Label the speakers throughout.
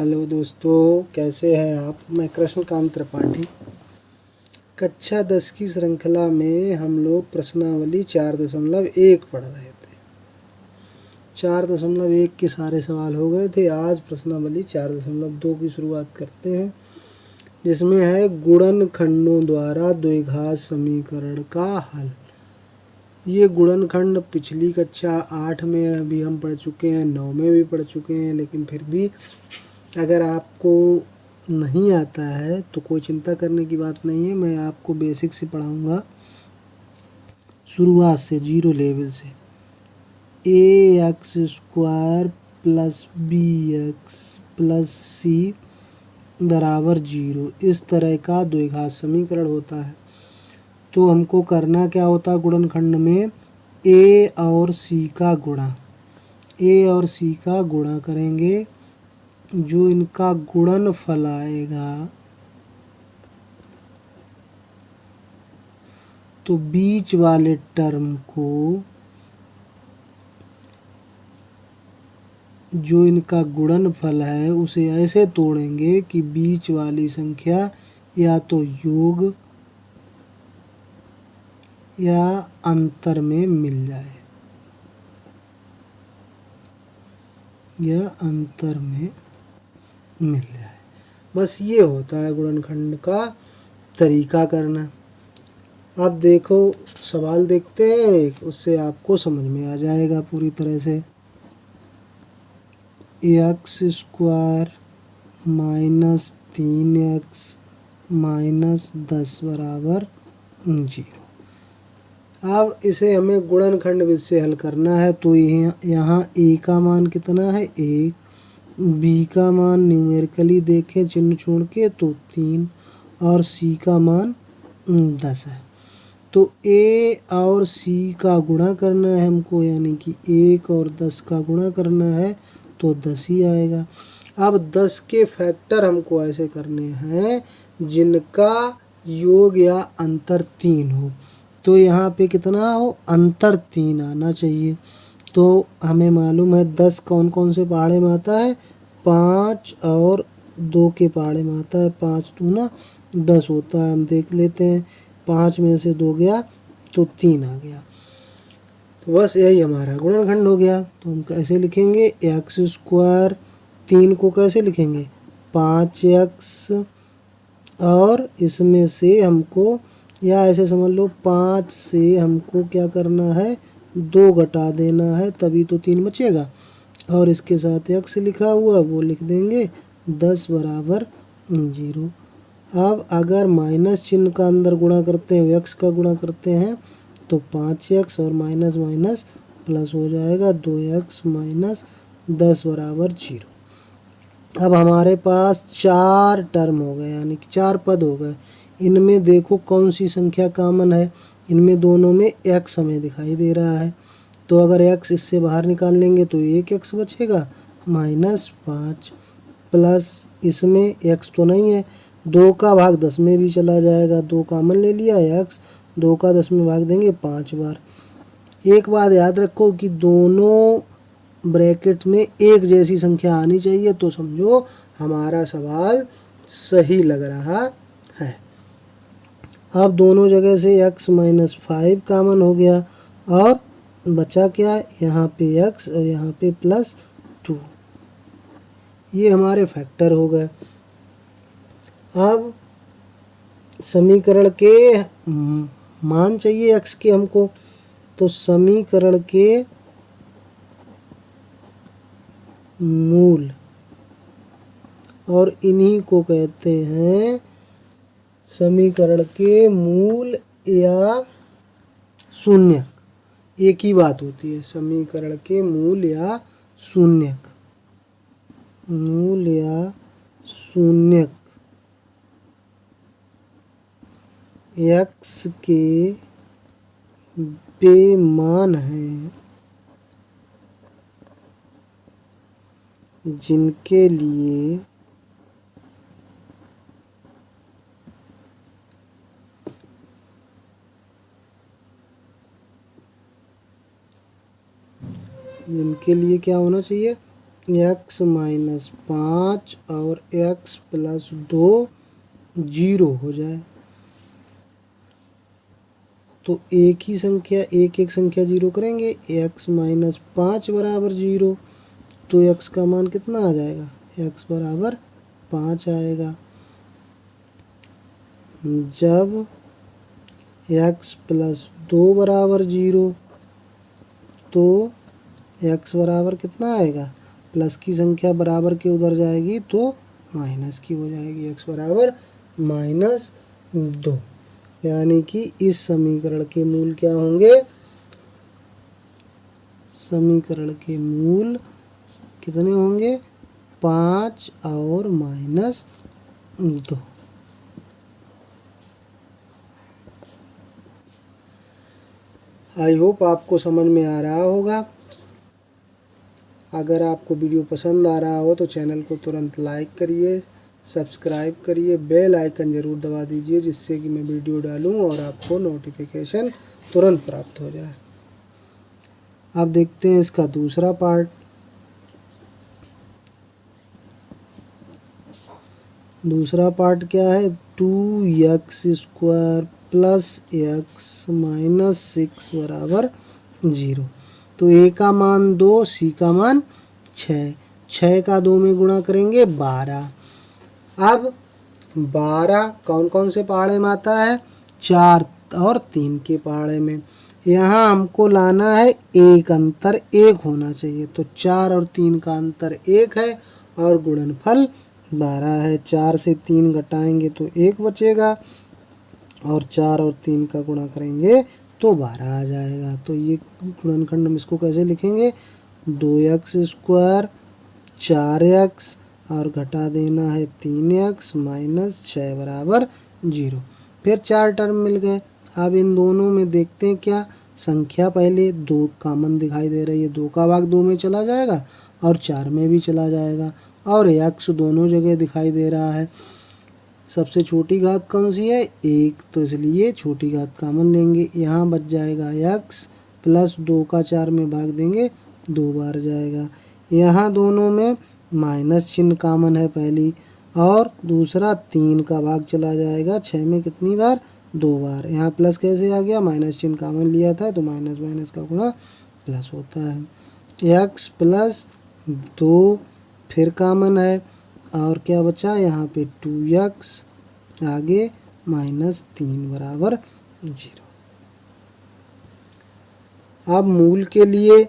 Speaker 1: Hello दोस्तों, कैसे हैं आप। मैं कृष्णकांत त्रिपाठी। कक्षा 10 की श्रृंखला में हम लोग प्रश्नावली 4.1 पढ़ रहे थे। 4.1 के सारे सवाल हो गए थे। आज प्रश्नावली 4.2 की शुरुआत करते हैं, जिसमें है गुणनखंडों द्वारा द्विघात समीकरण का हल। ये गुणनखंड पिछली कक्षा 8 में भी हम पढ़ चुके हैं, 9 में भी पढ़ चुके हैं, लेकिन फिर भी अगर आपको नहीं आता है तो कोई चिंता करने की बात नहीं है। मैं आपको बेसिक से पढ़ाऊँगा, शुरुआत से, जीरो लेवल से। ax² plus bx plus c बराबर 0, इस तरह का द्विघात समीकरण होता है। तो हमको करना क्या होता है गुणनखंड में, a और c का गुणा। a और c का गुणा करेंगे, जो इनका गुणनफल आएगा तो बीच वाले टर्म को, जो इनका गुणनफल है उसे ऐसे तोड़ेंगे कि बीच वाली संख्या या तो योग या अंतर में मिल जाए, या अंतर में मिल जाए। बस ये होता है गुणनखंड का तरीका करना। अब देखो, सवाल देखते हैं, उससे आपको समझ में आ जाएगा पूरी तरह से। x² माइनस 3x माइनस 10 बराबर 0। अब इसे हमें गुणनखंड विधि से हल करना है। तो यहाँ a का मान कितना है, 1, b का मान न्यूमेरिकली देखें चिन्ह छोड़ के तो 3, और c का मान 10 है। तो a और c का गुणा करना है हमको, यानी कि 1 और 10 का गुणा करना है तो 10 ही आएगा। अब 10 के फैक्टर हमको ऐसे करने हैं जिनका योग या अंतर 3 हो। तो यहाँ पे कितना हो, अंतर 3 आना चाहिए। तो हमें मालूम है 10 कौन कौन से पहाड़े में आता है, 5 और 2 के पहाड़े में आता है। 5 दूना 10 होता है। हम देख लेते हैं, 5 में से 2 गया तो 3 आ गया। तो बस यही हमारा गुणनखंड हो गया। तो हम कैसे लिखेंगे, x², 3 को कैसे लिखेंगे, 5x, और इसमें से हमको, या ऐसे समझ लो 5 से हमको क्या करना है, 2 घटा देना है, तभी तो 3 बचेगा। और इसके साथ x लिखा हुआ वो लिख देंगे, 10 बराबर 0। अब अगर माइनस चिन्ह का अंदर गुणा करते हैं, x का गुणा करते हैं, तो 5x और माइनस माइनस प्लस हो जाएगा, 2x माइनस 10 बराबर 0। अब हमारे पास 4 टर्म हो गए, यानी कि 4 पद हो गए। इनमें देखो कौन सी संख्या कॉमन है, इनमें दोनों में x हमें दिखाई दे रहा है। तो अगर x इससे बाहर निकाल लेंगे तो 1x बचेगा, -5, प्लस इसमें x तो नहीं है, 2 का भाग 10 में भी चला जाएगा, 2 कॉमन ले लिया, x 2 का 10 में भाग देंगे 5 बार। एक बात याद रखो कि दोनों ब्रैकेट में एक जैसी संख्या आनी चाहिए, तो समझो हमारा सवाल सही लग रहा है। अब दोनों जगह से x -5 कॉमन हो गया, और बचा क्या, यहाँ पे x और यहाँ पे +2। ये हमारे फैक्टर हो गए। अब समीकरण के मान चाहिए x के हमको, तो समीकरण के मूल, और इन्हीं को कहते हैं समीकरण के मूल या शून्यक। एक ही बात होती है, समीकरण के मूल या शून्यक। मूल या शून्यक x के वे मान हैं जिनके लिए क्या होना चाहिए, x माइनस 5 और x प्लस 2 जीरो हो जाए। तो एक ही संख्या एक एक संख्या जीरो करेंगे, x माइनस 5 बराबर जीरो, तो x का मान कितना आ जाएगा, x बराबर 5 आएगा। जब x प्लस 2 बराबर जीरो, तो x बराबर कितना आएगा, प्लस की संख्या बराबर के उधर जाएगी तो माइनस की हो जाएगी, x बराबर -2। यानी कि इस समीकरण के मूल क्या होंगे, समीकरण के मूल कितने होंगे, 5 और -2। आई होप आपको समझ में आ रहा होगा। अगर आपको वीडियो पसंद आ रहा हो तो चैनल को तुरंत लाइक करिए, सब्सक्राइब करिए, बेल आइकन ज़रूर दबा दीजिए, जिससे कि मैं वीडियो डालूं और आपको नोटिफिकेशन तुरंत प्राप्त हो जाए। अब देखते हैं इसका दूसरा पार्ट। दूसरा पार्ट क्या है, 2x² प्लस x माइनस 6 बराबर 0। तो a का मान 2, c का मान 6, 6 का 2 में गुणा करेंगे 12। अब 12 कौन कौन से पहाड़े में आता है, 4 और 3 के पहाड़े में। यहाँ हमको लाना है एक अंतर 1 होना चाहिए, तो 4 और 3 का अंतर 1 है और गुणनफल 12 है। 4 से 3 घटाएंगे तो 1 बचेगा और 4 और 3 का गुणा करेंगे तो 12 आ जाएगा। तो ये गुणनखंड हम इसको कैसे लिखेंगे, 2x² 4x और घटा देना है 3x माइनस 6 बराबर 0। फिर 4 टर्म मिल गए। अब इन दोनों में देखते हैं क्या संख्या, पहले 2 कॉमन दिखाई दे रही है, 2 का भाग 2 में चला जाएगा और 4 में भी चला जाएगा, और x दोनों जगह दिखाई दे रहा है। सबसे छोटी घात कौन सी है, 1, तो इसलिए छोटी घात कॉमन लेंगे। यहाँ बच जाएगा x प्लस 2 का 4 में भाग देंगे 2 बार जाएगा। यहाँ दोनों में माइनस चिन्ह कॉमन है पहली, और दूसरा 3 का भाग चला जाएगा 6 में कितनी बार, 2 बार। यहाँ प्लस कैसे आ गया, माइनस चिन्ह कॉमन लिया था तो माइनस माइनस का गुणा प्लस होता है। x प्लस 2 फिर कॉमन है, और क्या बचा यहाँ पे 2x, आगे -3 बराबर 0। अब मूल के लिए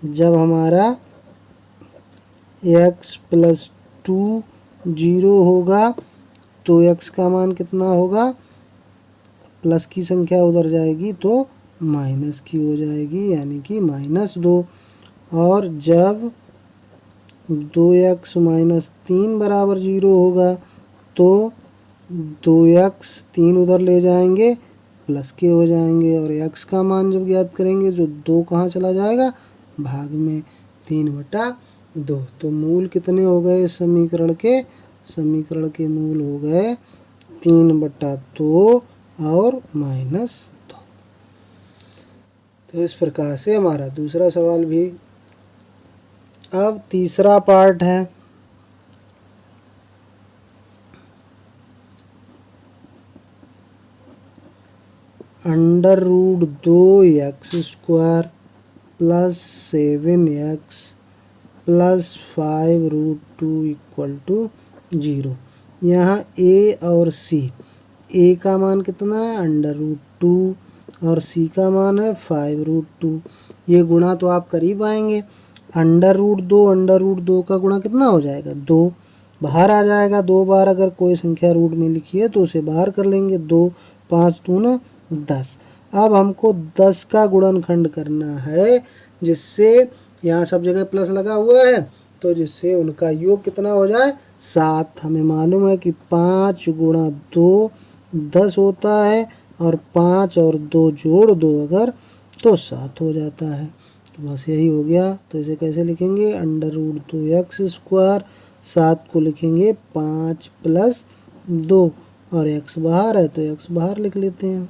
Speaker 1: जब हमारा x प्लस 2 0 होगा तो x का मान कितना होगा, प्लस की संख्या उधर जाएगी तो माइनस की हो जाएगी, यानी कि -2। और जब 2x माइनस 3 बराबर 0 होगा तो 2x 3 उधर ले जाएंगे प्लस के हो जाएंगे, और x का मान जब ज्ञात करेंगे जो 2 कहाँ चला जाएगा, भाग में 3/2। तो मूल कितने हो गए इस समीकरण के, समीकरण के मूल हो गए 3/2 और -2। तो इस प्रकार से हमारा दूसरा सवाल भी। अब तीसरा पार्ट है, √2x² प्लस 7x प्लस 5√2 = 0। यहाँ a और c, a का मान कितना है √2 और c का मान है 5√2। ये गुणा तो आप कर ही पाएंगे, √2 का गुणा कितना हो जाएगा, 2 बाहर आ जाएगा। 2 बार अगर कोई संख्या रूट में लिखी है तो उसे बाहर कर लेंगे, 2 5 दूना 10। अब हमको 10 का गुणनखंड करना है, जिससे यहाँ सब जगह प्लस लगा हुआ है, तो जिससे उनका योग कितना हो जाए, 7। हमें मालूम है कि 5 गुणा 2 10 होता है, और 5 और 2 जोड़ दो अगर तो 7 हो जाता है। तो बस यही हो गया। तो इसे कैसे लिखेंगे, √2x², 7 को लिखेंगे 5 प्लस 2, और x बाहर है तो x बाहर लिख लेते हैं।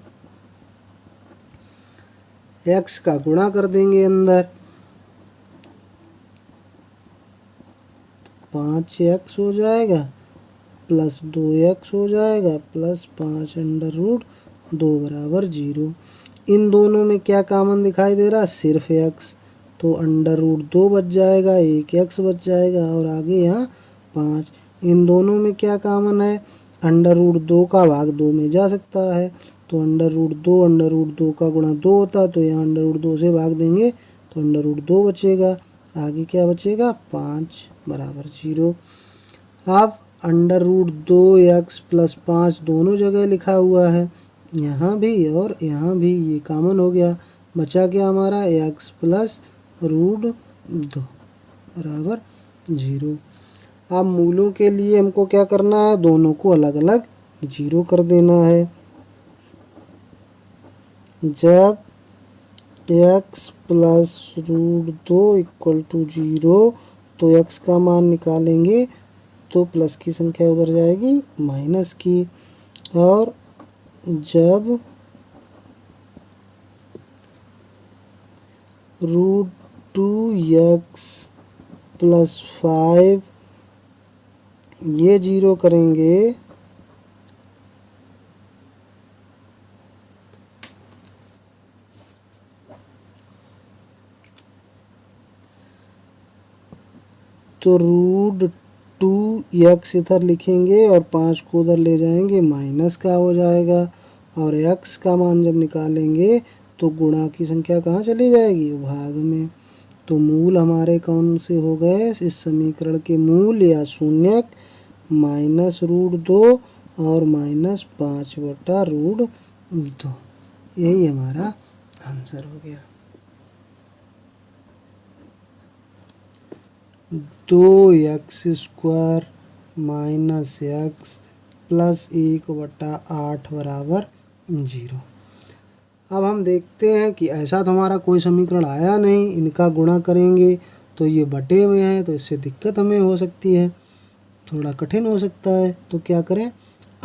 Speaker 1: x का गुणा कर देंगे अंदर, 5x हो जाएगा प्लस 2x हो जाएगा प्लस 5 अंडर रूट 2 बराबर 0। इन दोनों में क्या कॉमन दिखाई दे रहा है? सिर्फ x, तो अंडर रूट 2 बच जाएगा, एक x बच जाएगा और आगे यहाँ 5। इन दोनों में क्या कॉमन है? अंडर रूट 2 का भाग 2 में जा सकता है, तो अंडर रूट 2 का गुणा 2 होता है, तो यहाँ अंडर रूट 2 से भाग देंगे तो अंडर रूट 2 बचेगा। आगे क्या बचेगा? 5 बराबर 0। अब अंडर रूट 2x प्लस 5 दोनों जगह लिखा हुआ है, यहाँ भी और यहाँ भी, ये कॉमन हो गया। बचा क्या हमारा? x प्लस रूट 2 बराबर 0। अब मूलों के लिए हमको क्या करना है? दोनों को अलग अलग 0 कर देना है। जब x plus root 2 equal to 0 तो x का मान निकालेंगे तो प्लस की संख्या उधर जाएगी माइनस की, और जब रूट 2x प्लस 5 ये 0 करेंगे तो रूट 2x इधर लिखेंगे और 5 को उधर ले जाएंगे, माइनस का हो जाएगा, और x का मान जब निकालेंगे तो गुणा की संख्या कहाँ चली जाएगी? भाग में। तो मूल हमारे कौन से हो गए इस समीकरण के? मूल या शून्यक माइनस रूट 2 और माइनस 5 बटा रूट 2, यही हमारा आंसर हो गया। 2x² माइनस x प्लस 1 बटा 8 बराबर 0। अब हम देखते हैं कि ऐसा तो हमारा कोई समीकरण आया नहीं, इनका गुणा करेंगे तो ये बटे में है, तो इससे दिक्कत हमें हो सकती है, थोड़ा कठिन हो सकता है। तो क्या करें?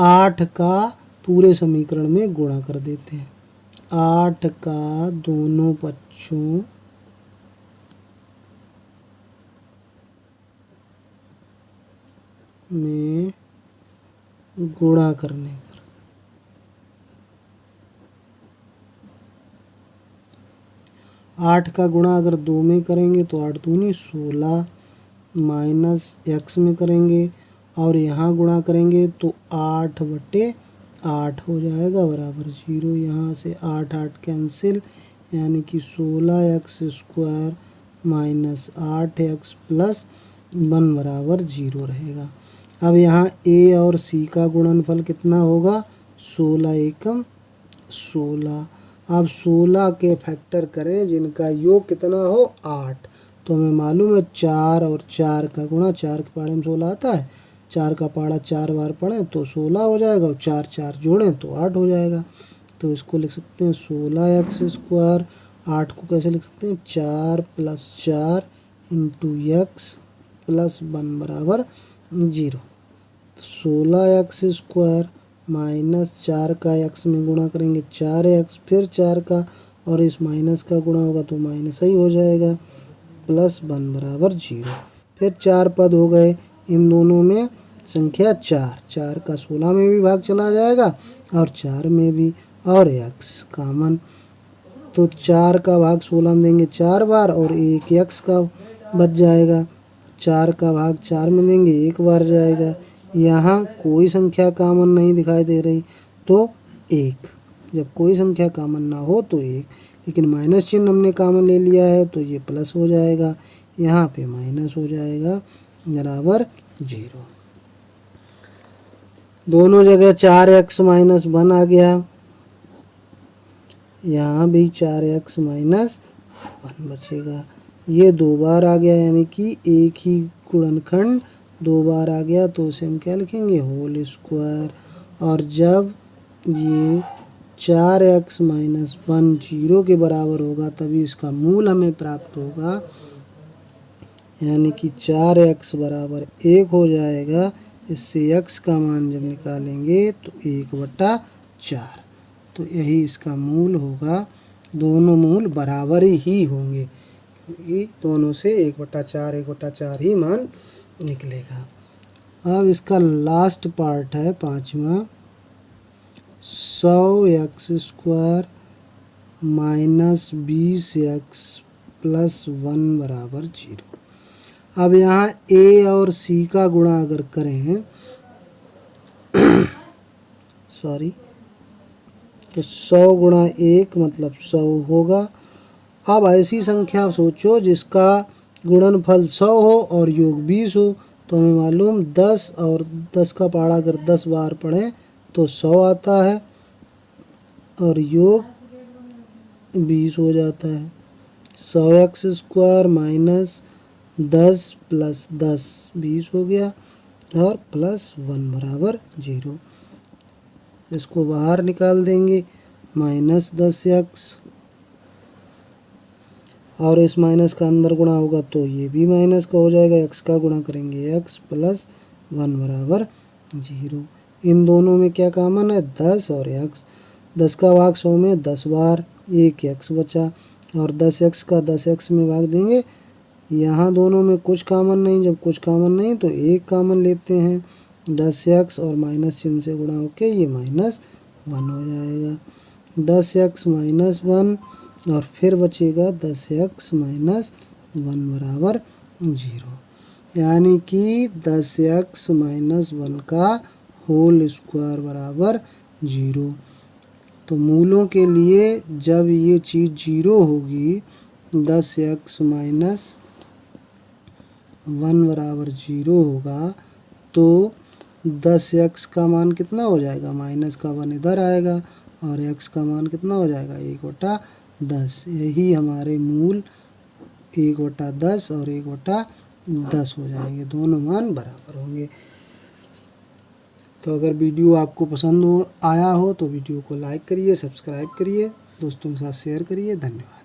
Speaker 1: 8 का पूरे समीकरण में गुणा कर देते हैं। 8 का दोनों पक्षों में गुणा करने पर 8 का गुणा अगर 2 में करेंगे तो 8 दूनी 16 माइनस x में करेंगे और यहाँ गुणा करेंगे तो 8 बटे 8 हो जाएगा बराबर 0। यहाँ से 8 8 कैंसिल, यानी कि 16x² माइनस 8x प्लस 1 बराबर 0 रहेगा। अब यहाँ a और c का गुणनफल कितना होगा? 16 एकम 16। अब 16 के फैक्टर करें जिनका योग कितना हो? 8। तो हमें मालूम है 4 और 4 का गुणा, 4 के पाड़े में 16 आता है, 4 का पाड़ा 4 बार पढ़ें तो 16 हो जाएगा, और 4 4 जोड़ें तो 8 हो जाएगा। तो इसको लिख सकते हैं 16x²। 8 को कैसे लिख सकते हैं? 4 प्लस 4 इंटू x प्लस 1 बराबर 0। 16x² माइनस 4 का x में गुणा करेंगे 4x, फिर 4 का, और इस माइनस का गुणा होगा तो माइनस ही हो जाएगा, प्लस 1 बराबर 0। फिर 4 पद हो गए, इन दोनों में संख्या 4 का 16 में भी भाग चला जाएगा और 4 में भी, और x कॉमन, तो 4 का भाग 16 में देंगे 4 बार और एक x का बच जाएगा। 4 का भाग 4 में देंगे 1 बार जाएगा। यहाँ कोई संख्या कॉमन नहीं दिखाई दे रही तो 1, जब कोई संख्या कॉमन ना हो तो 1, लेकिन माइनस चिन्ह हमने कॉमन ले लिया है तो ये प्लस हो जाएगा, यहाँ पे माइनस हो जाएगा बराबर 0। दोनों जगह 4x माइनस 1 आ गया, यहाँ भी 4x माइनस 1 बचेगा। ये 2 बार आ गया, यानी कि एक ही गुणनखंड 2 बार आ गया, तो उसे हम क्या लिखेंगे? Whole square. और जब ये 4x माइनस 1 0 के बराबर होगा तभी इसका मूल हमें प्राप्त होगा, यानी कि 4x बराबर 1 हो जाएगा। इससे x का मान जब निकालेंगे तो 1/4, तो यही इसका मूल होगा। दोनों मूल बराबर ही होंगे क्योंकि दोनों से 1/4 1/4 ही मान निकलेगा। अब इसका लास्ट पार्ट है 5वां, 100x² माइनस 20x प्लस 1 बराबर 0। अब यहाँ a और c का गुणा अगर करें सॉरी, तो 100 गुणा 1 मतलब 100 होगा। अब ऐसी संख्या सोचो जिसका गुणनफल 100 हो और योग 20 हो। तो हमें मालूम 10 और 10 का पहाड़ा अगर 10 बार पढ़ें तो 100 आता है और योग 20 हो जाता है। 100x² माइनस 10 प्लस 10 20 हो गया और प्लस 1 बराबर 0। इसको बाहर निकाल देंगे, माइनस 10x और इस माइनस का अंदर गुणा होगा तो ये भी माइनस का हो जाएगा। x का गुणा करेंगे x प्लस 1 बराबर 0। इन दोनों में क्या कॉमन है? 10 और x। 10 का भाग 100 में 10 बार, 1 x बचा और 10x का 10x में भाग देंगे। यहाँ दोनों में कुछ कॉमन नहीं, जब कुछ कॉमन नहीं तो एक कॉमन लेते हैं, 10x और माइनस चिन्ह से गुणा होके ये -1 हो जाएगा। 10x माइनस 1 और फिर बचेगा 10x माइनस 1 बराबर 0, यानी कि 10x माइनस 1 का होल स्क्वायर बराबर 0। तो मूलों के लिए जब ये चीज़ 0 होगी, 10x माइनस 1 बराबर 0 होगा, तो 10x का मान कितना हो जाएगा? माइनस का 1 इधर आएगा और x का मान कितना हो जाएगा? 1/10। यही हमारे मूल 1/10 और 1/10 हो जाएंगे, दोनों मान बराबर होंगे। तो अगर वीडियो आपको पसंद आया हो तो वीडियो को लाइक करिए, सब्सक्राइब करिए, दोस्तों के साथ शेयर करिए। धन्यवाद।